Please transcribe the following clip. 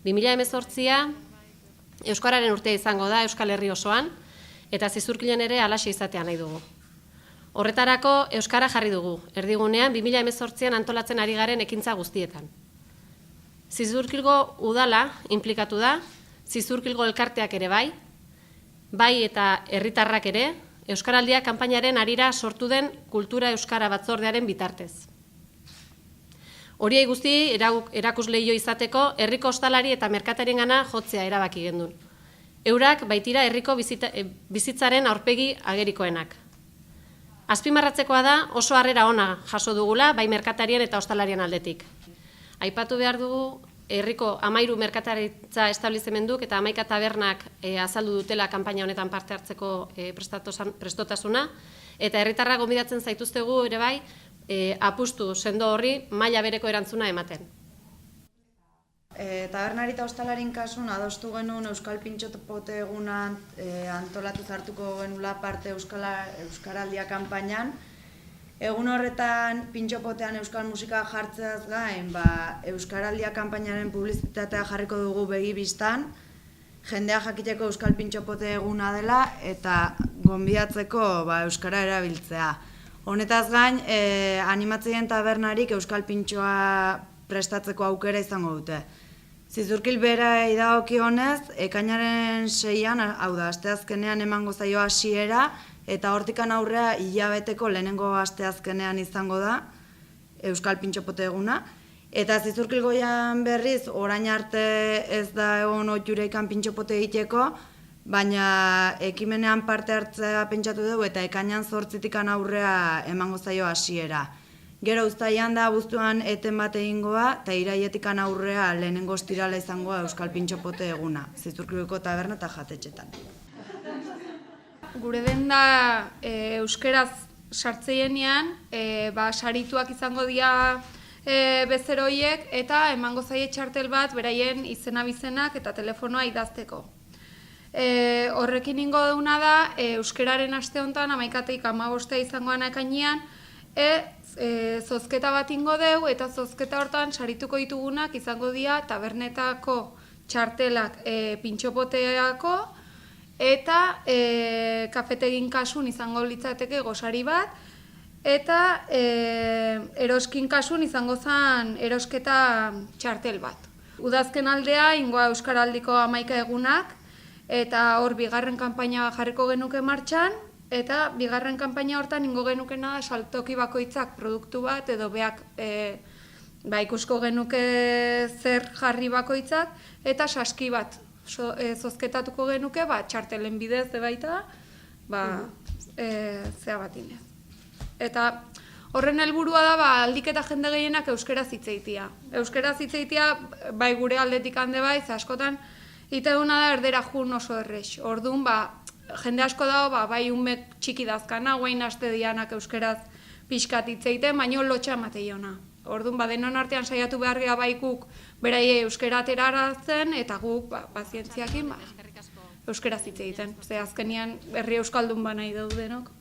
2018a Euskararen urtea izango da Euskal Herri osoan, eta Zizurkilen ere halaxe izatea nahi dugu. Horretarako Euskara jarri dugu, erdigunean 2018an antolatzen ari garen ekintza guztietan. Zizurkilgo udala inplikatu da, Zizurkilgo elkarteak ere bai eta herritarrak ere, Euskaraldia kanpainaren harira sortu den Kultura Euskara Batzordearen bitartez. Horiei guzti erakusleio izateko herriko ostalari eta merkatarengana jotzea erabaki gendun. Eurak baitira herriko bizitzaren aurpegi agerikoenak. Azpimarratzekoa da oso harrera ona jaso dugula bai merkatarien eta ostalarien aldetik. Aipatu behar dugu herriko 13 merkataritza establizimenduk eta 11 tabernak azaldu dutela kanpaina honetan parte hartzeko prestotasuna, eta herritarrak gonbidatzen zaituztegu ere bai apustu sendo horri maila bereko erantzuna ematen. Tabernari eta ostalarin kasun adostu genuen Euskal Pintxopote eguna antolatu zartuko genula parte Euskaraldia kanpainan. Egun horretan pintxopotean euskal musika jartzeaz gain, Euskaraldia kanpainaren publizitatea jarriko dugu begi bistan, jendea jakiteko Euskal Pintxopote eguna dela eta gonbidatzeko euskara erabiltzea. Honetaz gain, animatzeen tabernarik Euskal Pintxoa prestatzeko aukera izango dute. Zizurkil bera idagokionez, ekainaren 6an, hau da, asteazkenean emango zaio hasiera, eta hortikan aurrea hilabeteko lehenengo asteazkenean izango da Euskal Pintxopote eguna. Eta Zizurkilgoian berriz, orain arte ez da egon oitureikan pintxopote egiteko, baina ekimenean parte hartzea pentsatu dugu eta ekainan 8tikan aurrea emango zaio hasiera. Gero uztailean da abuztuan eten bat egingoa, eta irailetikan aurrea lehenengo ostirala izangoa Euskal Pintxopote eguna, Zizurkilgo taberna eta jatetxetan. Gure denda euskeraz sartzeienean, sarituak izango dira bezeroiek eta emango zaie txartel bat beraien izena-bizenak eta telefonoa idazteko. Horrekin ingo duguna da, euskeraren aste honetan, 11-tik 15 izangoan ekainean, zozketa bat ingo dugu eta zozketa hortan sarituko ditugunak izango dira tabernetako txartelak pintxopoteako, eta kafetegin kasun izango litzateke gosari bat, eta eroskin kasun izango zen erosketa txartel bat. Udazken aldea ingoa Euskaraldiko 11 egunak, eta hor bigarren kanpaina jarriko genuke martxan, eta bigarren kanpaina hortan ingo genukena da saltoki bakoitzak produktu bat, edo beak ikusko genuke zer jarri bakoitzak, eta saski bat zozketatuko genuke, txartelen bidez baita, zea bat inez. Eta horren helburua da, aldik eta jende gehienak euskeraz hitz egitea. Euskeraz hitz egitea, bai gure aldetik hande bai, askotan, ite duna da erdera jun oso errex. Orduan, jende asko dago, bai umek txiki dazkana, guain aste dianak euskeraz pixkat hitz egiten, baino lotxa emateiona. Orduan, denon artean saiatu behar geha baikuk berai euskera aterarazten, eta guk, pazientziakin, euskera hitz egiten. Ze azkenian herri euskaldun nahi daudenok.